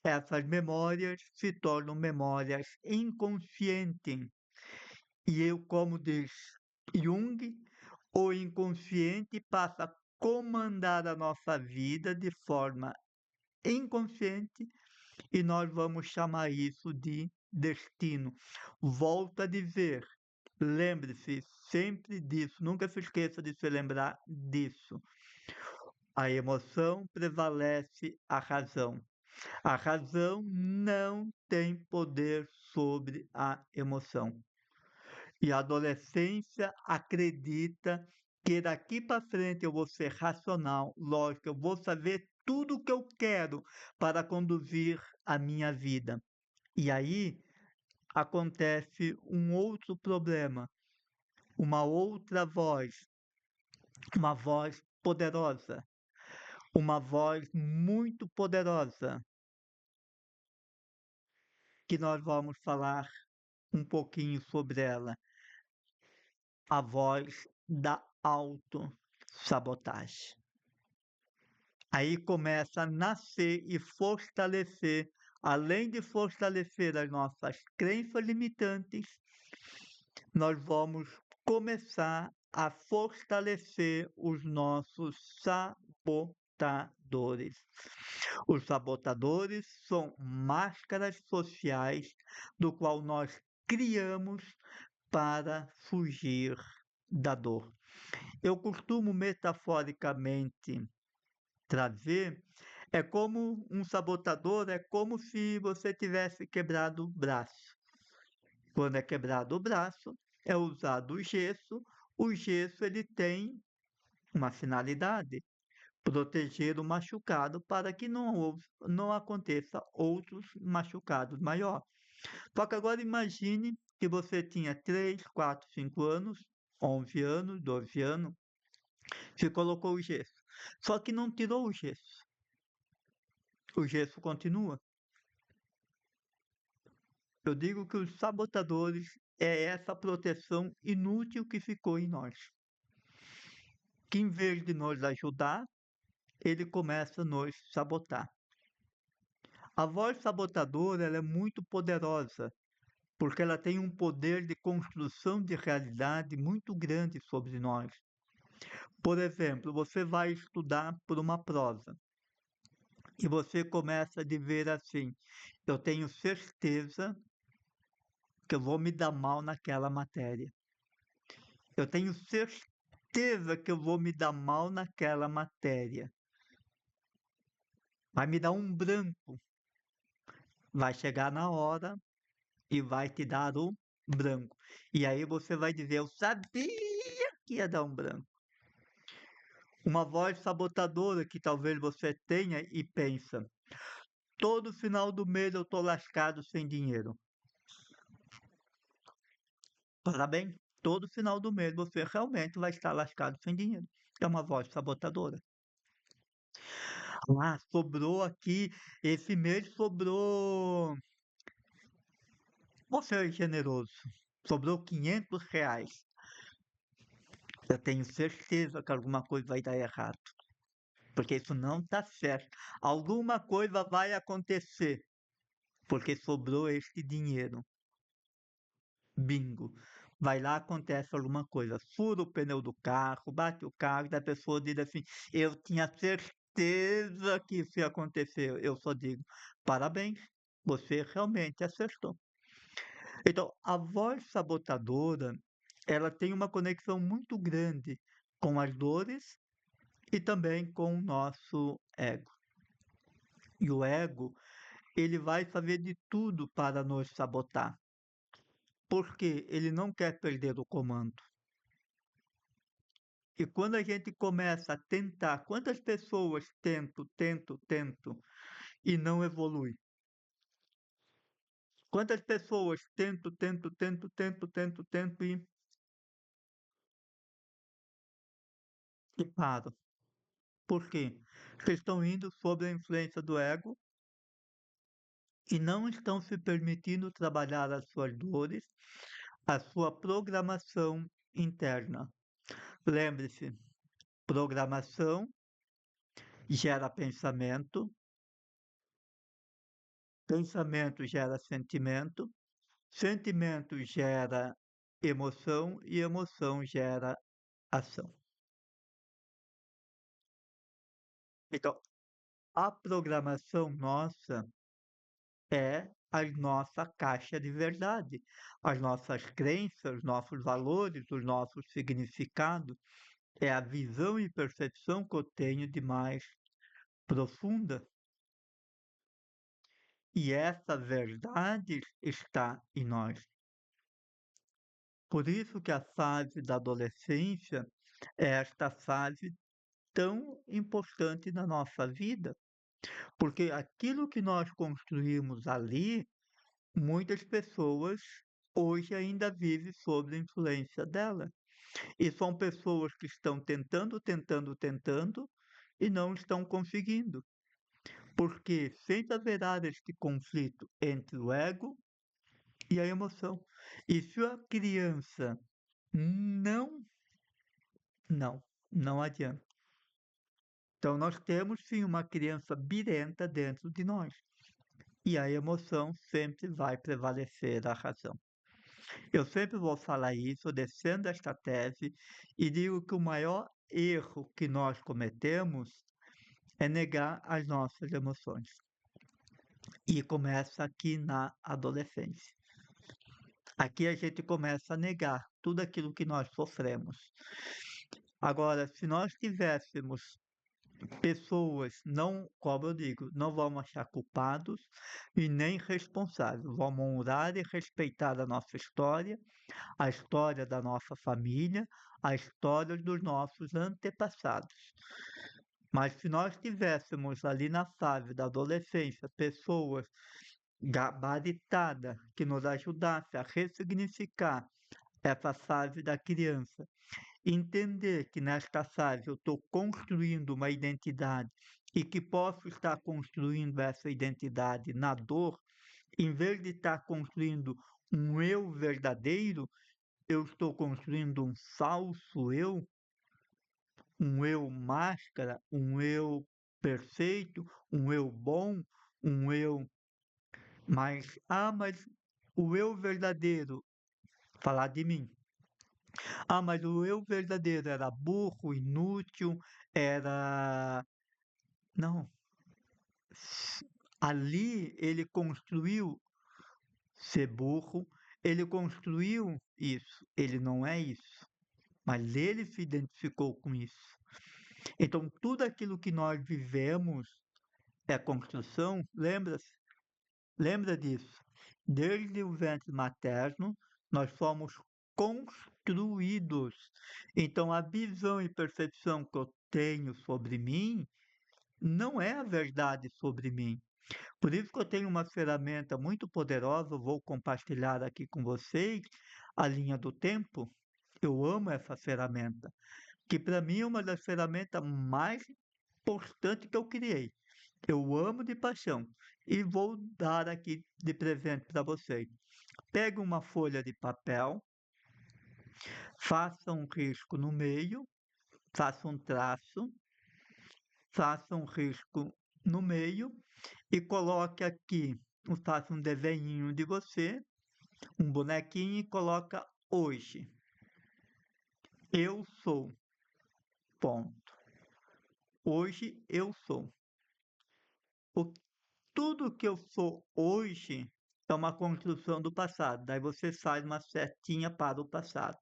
S1: Essas memórias se tornam memórias inconscientes. E eu, como diz Jung, o inconsciente passa a comandar a nossa vida de forma inconsciente e nós vamos chamar isso de destino. Volto a dizer, lembre-se sempre disso, nunca se esqueça de se lembrar disso. A emoção prevalece a razão. A razão não tem poder sobre a emoção. E a adolescência acredita que daqui para frente eu vou ser racional, lógico, eu vou saber tudo o que eu quero para conduzir a minha vida. E aí acontece um outro problema, uma outra voz, uma voz poderosa, uma voz muito poderosa, que nós vamos falar um pouquinho sobre ela, a voz da autossabotagem. Aí começa a nascer e fortalecer, além de fortalecer as nossas crenças limitantes, nós vamos começar a fortalecer os nossos sabotadores. Os sabotadores são máscaras sociais do qual nós criamos para fugir da dor. Eu costumo metaforicamente trazer, é como um sabotador, é como se você tivesse quebrado o braço. Quando é quebrado o braço, é usado o gesso. O gesso ele tem uma finalidade, proteger o machucado para que não aconteça outros machucados maiores. Só que agora imagine que você tinha 3, 4, 5 anos, 11 anos, 12 anos, você colocou o gesso. Só que não tirou o gesso. O gesso continua. Eu digo que os sabotadores é essa proteção inútil que ficou em nós. Que em vez de nos ajudar, ele começa a nos sabotar. A voz sabotadora ela é muito poderosa, porque ela tem um poder de construção de realidade muito grande sobre nós. Por exemplo, você vai estudar por uma prova e você começa a dizer assim: eu tenho certeza que eu vou me dar mal naquela matéria. Eu tenho certeza que eu vou me dar mal naquela matéria. Vai me dar um branco. Vai chegar na hora e vai te dar um branco. E aí você vai dizer: eu sabia que ia dar um branco. Uma voz sabotadora que talvez você tenha e pensa: todo final do mês eu estou lascado sem dinheiro. Parabéns, todo final do mês você realmente vai estar lascado sem dinheiro. É uma voz sabotadora. Ah, sobrou aqui, esse mês sobrou. Você é generoso. Sobrou R$ 500. Eu tenho certeza que alguma coisa vai dar errado. Porque isso não está certo. Alguma coisa vai acontecer. Porque sobrou este dinheiro. Bingo. Vai lá, acontece alguma coisa. Fura o pneu do carro, bate o carro, e a pessoa diz assim: eu tinha certeza que isso ia acontecer. Eu só digo: parabéns, você realmente acertou. Então, a voz sabotadora, ela tem uma conexão muito grande com as dores e também com o nosso ego. E o ego, ele vai fazer de tudo para nos sabotar, porque ele não quer perder o comando. E quando a gente começa a tentar, quantas pessoas tentam e não evolui? Quantas pessoas tentam e param? Por quê? Porque estão indo sob a influência do ego e não estão se permitindo trabalhar as suas dores, a sua programação interna. Lembre-se, Programação gera pensamento, pensamento gera sentimento, sentimento gera emoção e emoção gera ação. Então, a programação nossa é a nossa caixa de verdade, as nossas crenças, os nossos valores, os nossos significados, é a visão e percepção que eu tenho de mais profunda. E essa verdade está em nós. Por isso que a fase da adolescência é esta fase tão importante na nossa vida, porque aquilo que nós construímos ali, muitas pessoas hoje ainda vivem sob a influência dela. E são pessoas que estão tentando, tentando, tentando e não estão conseguindo. Porque sempre haverá este conflito entre o ego e a emoção. E se a criança não, não, não adianta. Então nós temos sim uma criança birenta dentro de nós. E a emoção sempre vai prevalecer a razão. Eu sempre vou falar isso, eu defendo esta tese e digo que o maior erro que nós cometemos é negar as nossas emoções. E começa aqui na adolescência. Aqui a gente começa a negar tudo aquilo que nós sofremos. Agora, se nós tivéssemos pessoas, não, como eu digo, não vamos achar culpados e nem responsáveis, vamos honrar e respeitar a história da nossa família, a história dos nossos antepassados. Mas se nós tivéssemos ali na fase da adolescência pessoas gabaritadas que nos ajudassem a ressignificar essa fase da criança, entender que nesta fase eu estou construindo uma identidade e que posso estar construindo essa identidade na dor, em vez de estar construindo um eu verdadeiro, eu estou construindo um falso eu, um eu máscara, um eu perfeito, um eu bom, um eu. Mas o eu verdadeiro, falar de mim. Mas o eu verdadeiro era burro, inútil, era. Não. Ali ele construiu ser burro, ele construiu isso. Ele não é isso. Mas ele se identificou com isso. Então, tudo aquilo que nós vivemos é construção, lembra disso. Desde o ventre materno, nós fomos construídos. Então, a visão e percepção que eu tenho sobre mim não é a verdade sobre mim. Por isso que eu tenho uma ferramenta muito poderosa, eu vou compartilhar aqui com vocês, a linha do tempo. Eu amo essa ferramenta, que para mim é uma das ferramentas mais importantes que eu criei. Eu amo de paixão e vou dar aqui de presente para vocês. Pegue uma folha de papel, faça um risco no meio, faça um traço, faça um risco no meio e coloque aqui, faça um desenhinho de você, um bonequinho e coloca hoje. Eu sou. Ponto. Hoje eu sou. O tudo que eu sou hoje é uma construção do passado. Daí você faz uma setinha para o passado.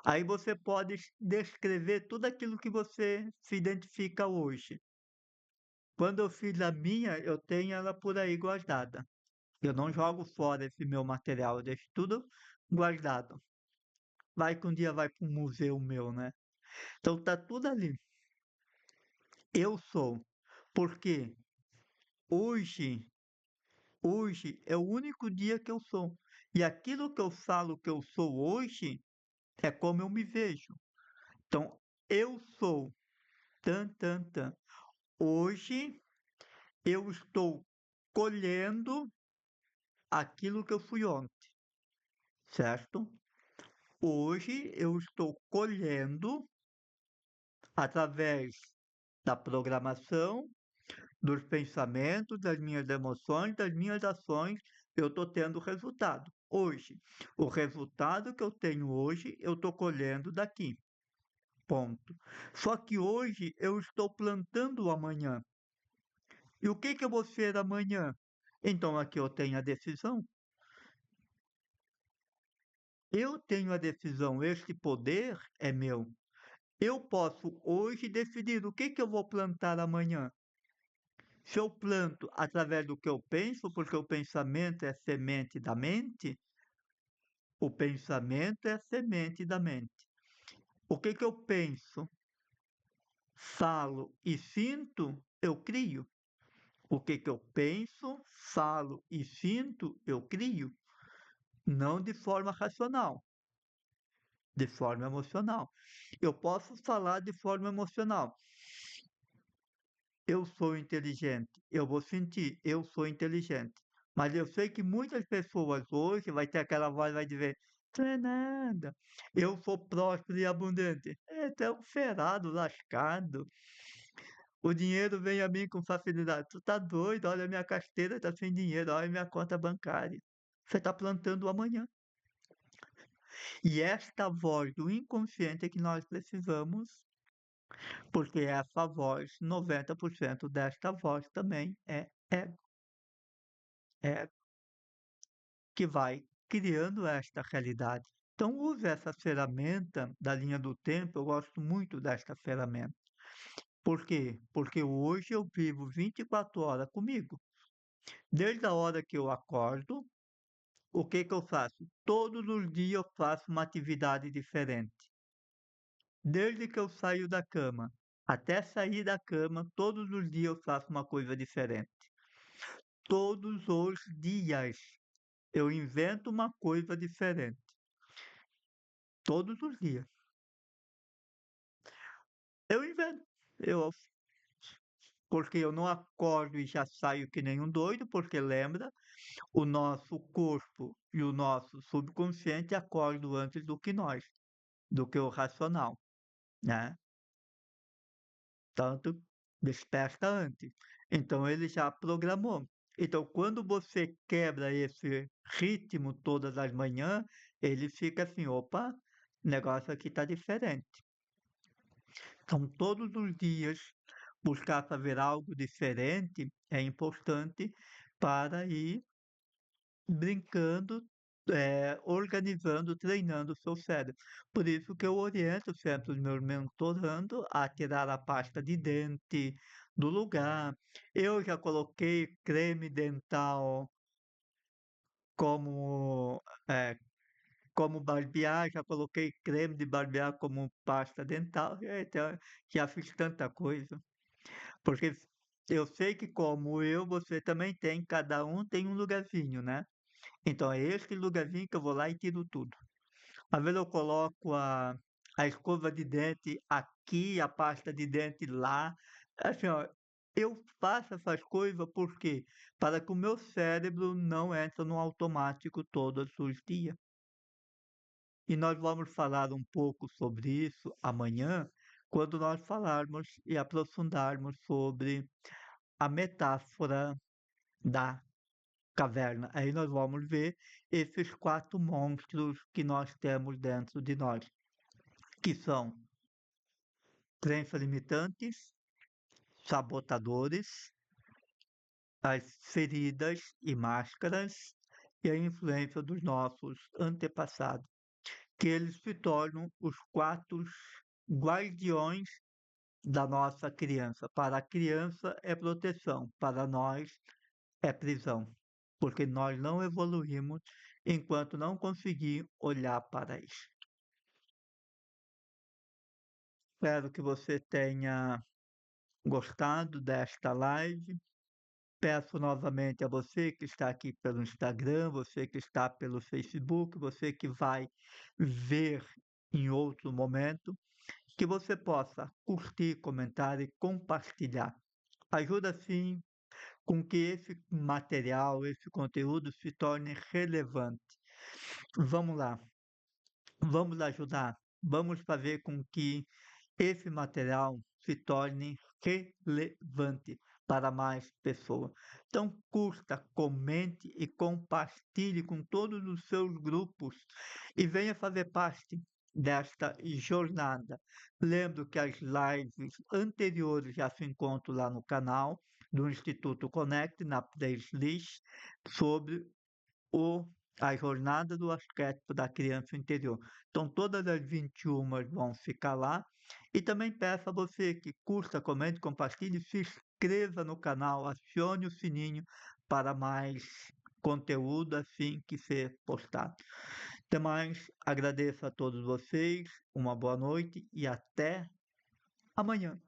S1: Aí você pode descrever tudo aquilo que você se identifica hoje. Quando eu fiz a minha, eu tenho ela por aí guardada. Eu não jogo fora esse meu material, eu deixo tudo guardado. Vai que um dia vai para um museu meu, né? Então tá tudo ali. Eu sou. Porque hoje Hoje é o único dia que eu sou. E aquilo que eu falo que eu sou hoje é como eu me vejo. Então, eu sou tan, tan, tan. Hoje eu estou colhendo aquilo que eu fui ontem, certo? Hoje eu estou colhendo através da programação, dos pensamentos, das minhas emoções, das minhas ações, eu estou tendo resultado. Hoje, o resultado que eu tenho hoje, eu estou colhendo daqui. Ponto. Só que hoje eu estou plantando o amanhã. E o que que eu vou ser amanhã? Então aqui eu tenho a decisão. Eu tenho a decisão, este poder é meu. Eu posso hoje decidir o que que eu vou plantar amanhã. Se eu planto através do que eu penso, porque o pensamento é semente da mente, o pensamento é semente da mente. O que que eu penso, falo e sinto, eu crio. O que que eu penso, falo e sinto, eu crio. Não de forma racional, de forma emocional. Eu posso falar de forma emocional. Eu sou inteligente. Eu vou sentir, eu sou inteligente. Mas eu sei que muitas pessoas hoje vai ter aquela voz, vai dizer, não é nada. Eu sou próspero e abundante. É, tu é um ferrado, lascado. O dinheiro vem a mim com facilidade. Tu tá doido? Olha a minha carteira, tá sem dinheiro. Olha a minha conta bancária. Você está plantando o amanhã. E esta voz do inconsciente é que nós precisamos, porque essa voz, 90% desta voz também é que vai criando esta realidade. Então, use essa ferramenta da linha do tempo, eu gosto muito desta ferramenta. Por quê? Porque hoje eu vivo 24 horas comigo. Desde a hora que eu acordo, o que que eu faço? Todos os dias eu faço uma atividade diferente. Desde que eu saio da cama até sair da cama, todos os dias eu faço uma coisa diferente. Todos os dias eu invento uma coisa diferente. Todos os dias. Eu invento. Eu, porque eu não acordo e já saio que nem um doido, porque lembra, o nosso corpo e o nosso subconsciente acordam antes do que nós, do que o racional, né? Tanto desperta antes. Então ele já programou. Então, quando você quebra esse ritmo todas as manhãs, ele fica assim, opa, o negócio aqui está diferente. Então, todos os dias buscar fazer algo diferente é importante para ir brincando, organizando, treinando o seu cérebro. Por isso que eu oriento sempre os meus mentorando a tirar a pasta de dente do lugar. Eu já coloquei creme dental como, eh, como barbear, já coloquei creme de barbear como pasta dental. Então, já fiz tanta coisa. Porque eu sei que como eu, você também tem, cada um tem um lugarzinho, né? Então é esse lugarzinho que eu vou lá e tiro tudo. Às vezes eu coloco a escova de dente aqui, a pasta de dente lá. Assim, ó, eu faço essas coisas porque para que o meu cérebro não entre no automático todos os dias. E nós vamos falar um pouco sobre isso amanhã, quando nós falarmos e aprofundarmos sobre a metáfora da caverna. Aí nós vamos ver esses quatro monstros que nós temos dentro de nós, que são crenças limitantes, sabotadores, as feridas e máscaras e a influência dos nossos antepassados, que eles se tornam os quatro guardiões da nossa criança. Para a criança é proteção, para nós é prisão, porque nós não evoluímos enquanto não conseguir olhar para isso. Espero que você tenha gostado desta live. Peço novamente a você que está aqui pelo Instagram, você que está pelo Facebook, você que vai ver em outro momento, que você possa curtir, comentar e compartilhar. Ajuda sim com que esse material, esse conteúdo se torne relevante. Vamos lá, vamos ajudar, vamos fazer com que esse material se torne relevante para mais pessoas. Então, curta, comente e compartilhe com todos os seus grupos e venha fazer parte desta jornada. Lembro que as lives anteriores já se encontram lá no canal do Instituto Connect, na playlist, sobre o, a jornada do arquétipo da criança interior. Então, todas as 21 vão ficar lá. E também peço a você que curta, comente, compartilhe, se inscreva no canal, acione o sininho para mais conteúdo assim que ser postado. Até mais, agradeço a todos vocês, uma boa noite e até amanhã.